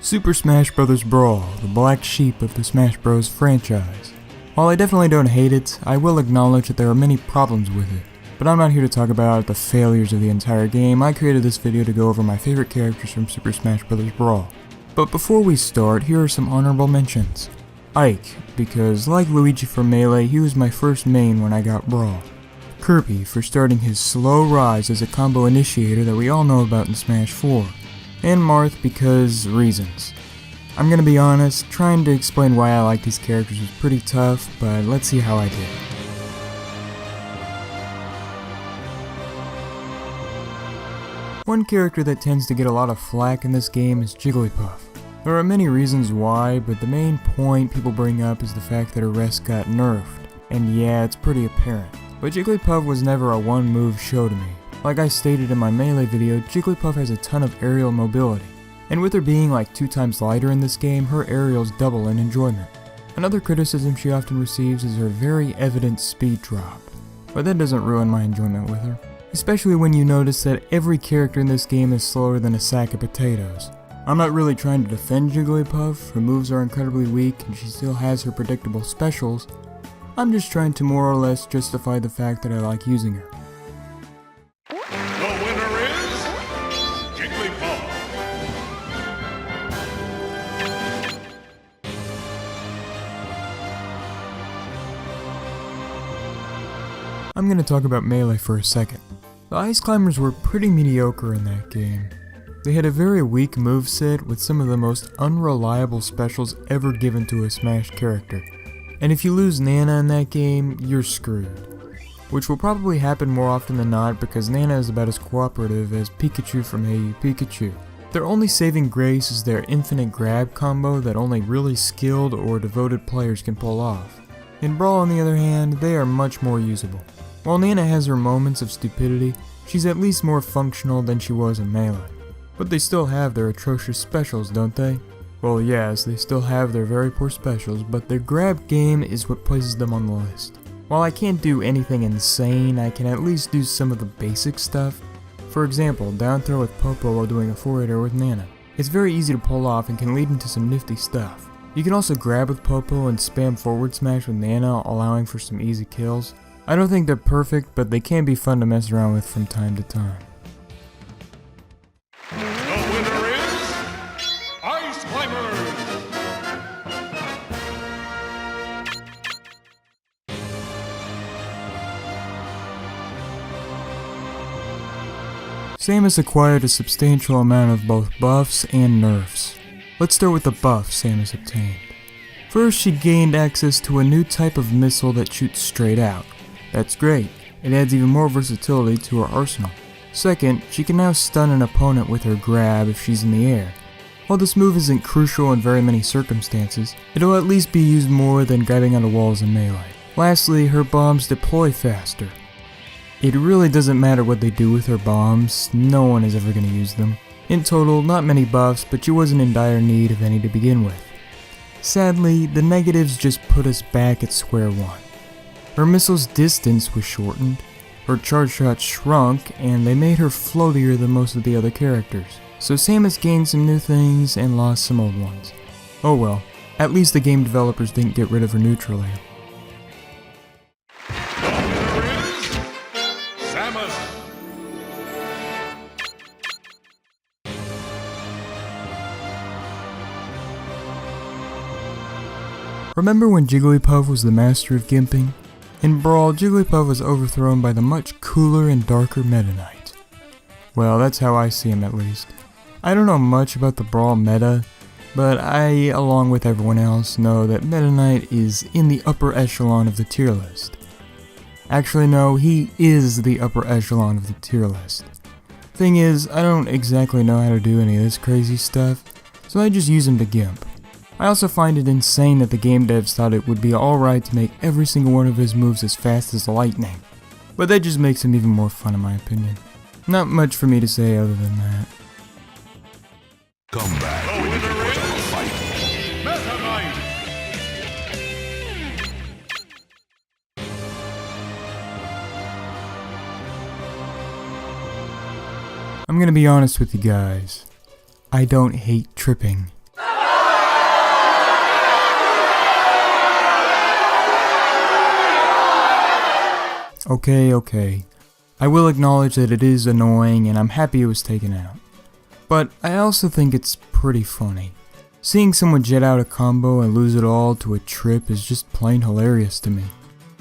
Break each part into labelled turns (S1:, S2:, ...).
S1: Super Smash Bros. Brawl, the black sheep of the Smash Bros. Franchise. While I definitely don't hate it, I will acknowledge that there are many problems with it. But I'm not here to talk about the failures of the entire game. I created this video to go over my favorite characters from Super Smash Bros. Brawl. But before we start, here are some honorable mentions. Ike, because like Luigi from Melee, he was my first main when I got Brawl. Kirby, for starting his slow rise as a combo initiator that we all know about in Smash 4. And Marth because reasons. I'm gonna be honest, trying to explain why I like these characters was pretty tough, but let's see how I did. One character that tends to get a lot of flack in this game is Jigglypuff. There are many reasons why, but the main point people bring up is the fact that arrest got nerfed. And yeah, it's pretty apparent. But Jigglypuff was never a one move show to me. Like I stated in my Melee video, Jigglypuff has a ton of aerial mobility, and with her being like 2 times lighter in this game, her aerials double in enjoyment. Another criticism she often receives is her very evident speed drop, but that doesn't ruin my enjoyment with her. Especially when you notice that every character in this game is slower than a sack of potatoes. I'm not really trying to defend Jigglypuff, her moves are incredibly weak and she still has her predictable specials. I'm just trying to more or less justify the fact that I like using her. I'm gonna talk about Melee for a second. The Ice Climbers were pretty mediocre in that game. They had a very weak moveset with some of the most unreliable specials ever given to a Smash character. And if you lose Nana in that game, you're screwed. Which will probably happen more often than not because Nana is about as cooperative as Pikachu from Hey You Pikachu. Their only saving grace is their infinite grab combo that only really skilled or devoted players can pull off. In Brawl, on the other hand, they are much more usable. While Nana has her moments of stupidity, she's at least more functional than she was in Melee. But they still have their atrocious specials, don't they? Well, yes, they still have their very poor specials, but their grab game is what places them on the list. While I can't do anything insane, I can at least do some of the basic stuff. For example, down throw with Popo while doing a forward air with Nana. It's very easy to pull off and can lead into some nifty stuff. You can also grab with Popo and spam forward smash with Nana, allowing for some easy kills. I don't think they're perfect, but they can be fun to mess around with from time to time.
S2: The winner is Ice Climbers!
S1: Samus acquired a substantial amount of both buffs and nerfs. Let's start with the buffs Samus obtained. First, she gained access to a new type of missile that shoots straight out. That's great, it adds even more versatility to her arsenal. Second, she can now stun an opponent with her grab if she's in the air. While this move isn't crucial in very many circumstances, it'll at least be used more than grabbing onto walls in Melee. Lastly, her bombs deploy faster. It really doesn't matter what they do with her bombs, no one is ever going to use them. In total, not many buffs, but she wasn't in dire need of any to begin with. Sadly, the negatives just put us back at square one. Her missile's distance was shortened, her charge shot shrunk, and they made her floatier than most of the other characters. So Samus gained some new things and lost some old ones. Oh well, at least the game developers didn't get rid of her neutral layer.
S2: The winner is Samus!
S1: Remember when Jigglypuff was the master of gimping? In Brawl, Jigglypuff was overthrown by the much cooler and darker Meta Knight. Well, that's how I see him at least. I don't know much about the Brawl meta, but I, along with everyone else, know that Meta Knight is in the upper echelon of the tier list. Actually no, he is the upper echelon of the tier list. Thing is, I don't exactly know how to do any of this crazy stuff, so I just use him to gimp. I also find it insane that the game devs thought it would be alright to make every single one of his moves as fast as lightning. But that just makes him even more fun in my opinion. Not much for me to say other than that.
S2: Come back when you can put up a fight. Meta Knight!
S1: I'm gonna be honest with you guys. I don't hate tripping. Okay. I will acknowledge that it is annoying and I'm happy it was taken out. But I also think it's pretty funny. Seeing someone jet out a combo and lose it all to a trip is just plain hilarious to me.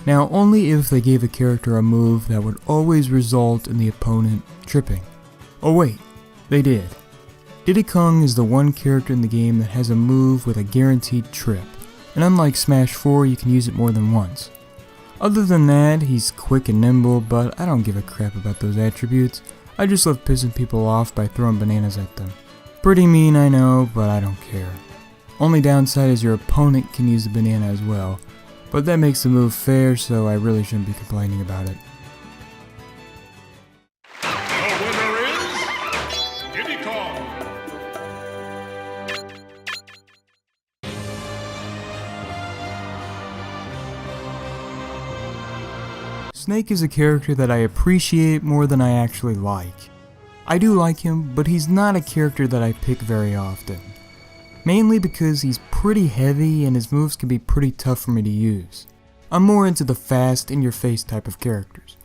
S1: Now, only if they gave a character a move that would always result in the opponent tripping. Oh wait, they did. Diddy Kong is the one character in the game that has a move with a guaranteed trip, and unlike Smash 4, you can use it more than once. Other than that, he's quick and nimble, but I don't give a crap about those attributes. I just love pissing people off by throwing bananas at them. Pretty mean, I know, but I don't care. Only downside is your opponent can use the banana as well, but that makes the move fair, so I really shouldn't be complaining about it.
S2: The winner is Diddy Kong.
S1: Snake is a character that I appreciate more than I actually like. I do like him, but he's not a character that I pick very often. Mainly because he's pretty heavy and his moves can be pretty tough for me to use. I'm more into the fast, in-your-face type of characters.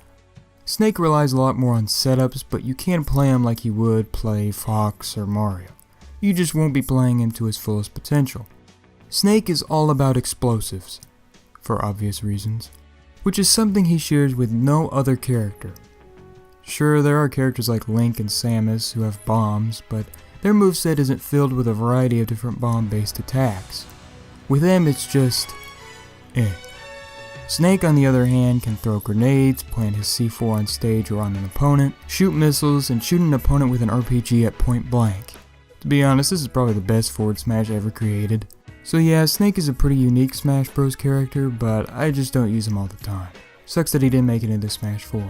S1: Snake relies a lot more on setups, but you can't play him like you would play Fox or Mario. You just won't be playing him to his fullest potential. Snake is all about explosives, for obvious reasons, which is something he shares with no other character. Sure, there are characters like Link and Samus who have bombs, but their moveset isn't filled with a variety of different bomb-based attacks. With them, it's just Snake, on the other hand, can throw grenades, plant his C4 on stage or on an opponent, shoot missiles, and shoot an opponent with an RPG at point blank. To be honest, this is probably the best forward smash ever created. So yeah, Snake is a pretty unique Smash Bros character, but I just don't use him all the time. Sucks that he didn't make it into Smash 4.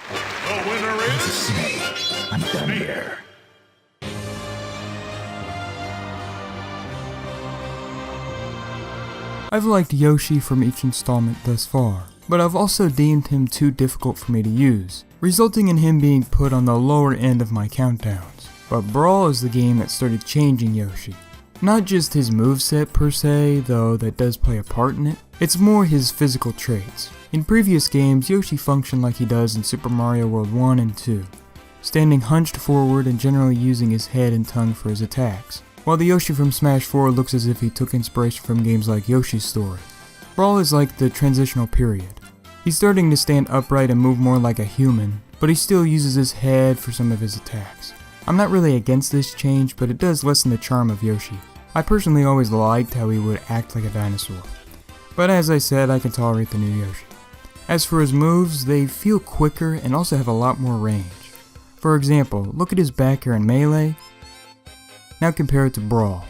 S2: The winner is
S3: Snake. I'm done here.
S1: I've liked Yoshi from each installment thus far, but I've also deemed him too difficult for me to use, resulting in him being put on the lower end of my countdowns. But Brawl is the game that started changing Yoshi. Not just his moveset per se, though that does play a part in it, it's more his physical traits. In previous games, Yoshi functioned like he does in Super Mario World 1 and 2, standing hunched forward and generally using his head and tongue for his attacks, while the Yoshi from Smash 4 looks as if he took inspiration from games like Yoshi's Story. Brawl is like the transitional period. He's starting to stand upright and move more like a human, but he still uses his head for some of his attacks. I'm not really against this change, but it does lessen the charm of Yoshi. I personally always liked how he would act like a dinosaur. But as I said, I can tolerate the new Yoshi. As for his moves, they feel quicker and also have a lot more range. For example, look at his back air in Melee. Now compare it to Brawl.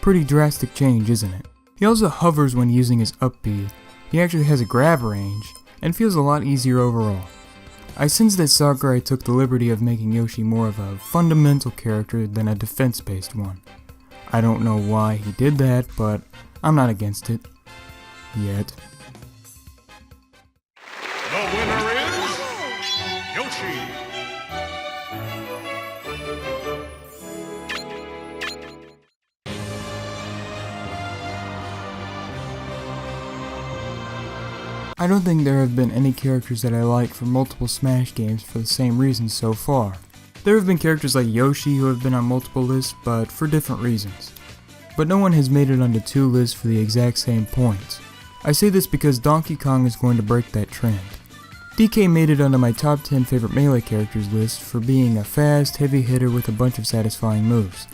S1: Pretty drastic change, isn't it? He also hovers when using his up B. He actually has a grab range, and feels a lot easier overall. I sense that Sakurai took the liberty of making Yoshi more of a fundamental character than a defense-based one. I don't know why he did that, but I'm not against it. Yet.
S2: the winner is Yoshi.
S1: I don't think there have been any characters that I like from multiple Smash games for the same reasons so far. There have been characters like Yoshi who have been on multiple lists, but for different reasons. But no one has made it onto 2 lists for the exact same points. I say this because Donkey Kong is going to break that trend. DK made it onto my top 10 favorite Melee characters list for being a fast, heavy hitter with a bunch of satisfying moves.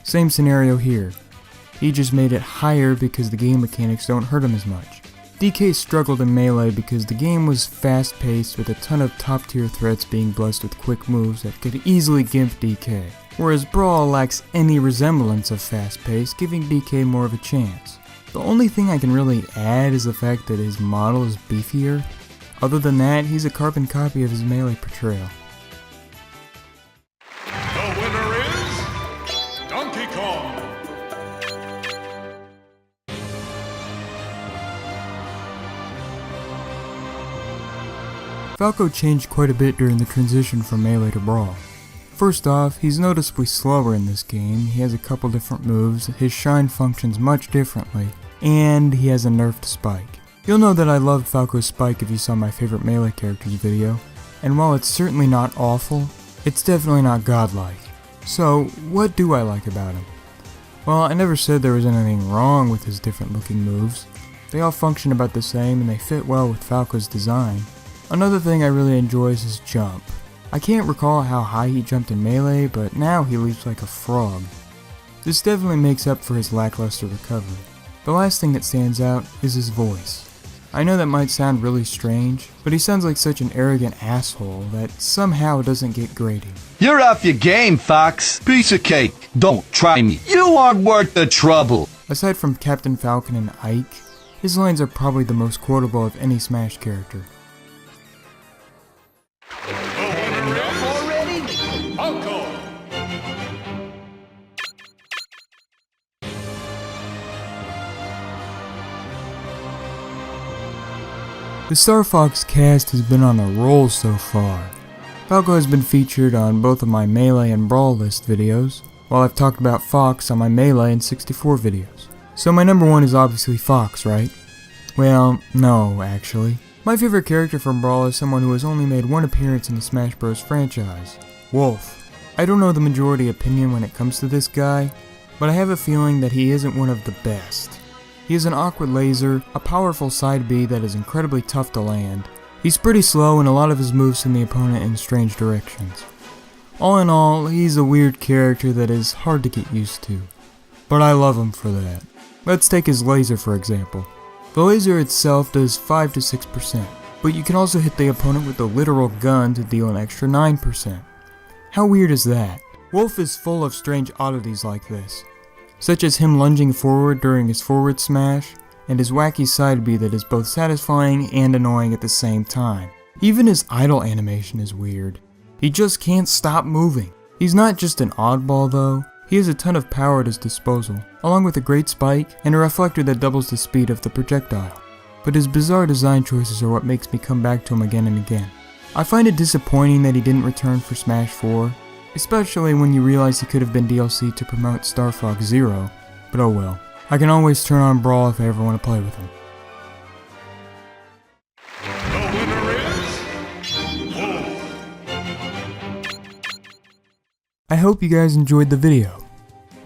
S1: Same scenario here. He just made it higher because the game mechanics don't hurt him as much. DK struggled in Melee because the game was fast-paced with a ton of top-tier threats being blessed with quick moves that could easily gimp DK, whereas Brawl lacks any resemblance of fast-pace, giving DK more of a chance. The only thing I can really add is the fact that his model is beefier. Other than that, he's a carbon copy of his Melee portrayal.
S2: The winner is Donkey Kong.
S1: Falco changed quite a bit during the transition from Melee to Brawl. First off, he's noticeably slower in this game, he has a couple different moves, his shine functions much differently, and he has a nerfed spike. You'll know that I loved Falco's spike if you saw my favorite melee characters video, and while it's certainly not awful, it's definitely not godlike. So, what do I like about him? Well, I never said there was anything wrong with his different looking moves. They all function about the same and they fit well with Falco's design. Another thing I really enjoy is his jump. I can't recall how high he jumped in melee, but now he leaps like a frog. This definitely makes up for his lackluster recovery. The last thing that stands out is his voice. I know that might sound really strange, but he sounds like such an arrogant asshole that somehow doesn't get grating.
S3: You're off your game, Fox. Piece of cake. Don't try me. You aren't worth the trouble.
S1: Aside from Captain Falcon and Ike, his lines are probably the most quotable of any Smash character.
S2: Falco.
S1: The Star Fox cast has been on a roll so far. Falco has been featured on both of my Melee and Brawl list videos, while I've talked about Fox on my Melee and 64 videos. So my number one is obviously Fox, right? Well, no, actually. My favorite character from Brawl is someone who has only made one appearance in the Smash Bros. Franchise, Wolf. I don't know the majority opinion when it comes to this guy, but I have a feeling that he isn't one of the best. He is an awkward laser, a powerful side B that is incredibly tough to land. He's pretty slow and a lot of his moves send the opponent in strange directions. All in all, he's a weird character that is hard to get used to. But I love him for that. Let's take his laser for example. The laser itself does 5 to 6%, but you can also hit the opponent with a literal gun to deal an extra 9%. How weird is that? Wolf is full of strange oddities like this, such as him lunging forward during his forward smash, and his wacky side B that is both satisfying and annoying at the same time. Even his idle animation is weird. He just can't stop moving. He's not just an oddball though, he has a ton of power at his disposal, along with a great spike and a reflector that doubles the speed of the projectile. But his bizarre design choices are what makes me come back to him again and again. I find it disappointing that he didn't return for Smash 4, especially when you realize he could have been DLC to promote Star Fox Zero, but oh well. I can always turn on Brawl if I ever want to play with him.
S2: The winner is Wolf.
S1: I hope you guys enjoyed the video.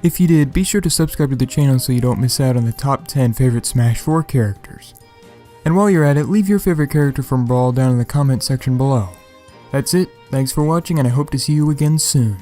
S1: If you did, be sure to subscribe to the channel so you don't miss out on the top 10 favorite Smash 4 characters. And while you're at it, leave your favorite character from Brawl down in the comment section below. That's it, thanks for watching and I hope to see you again soon.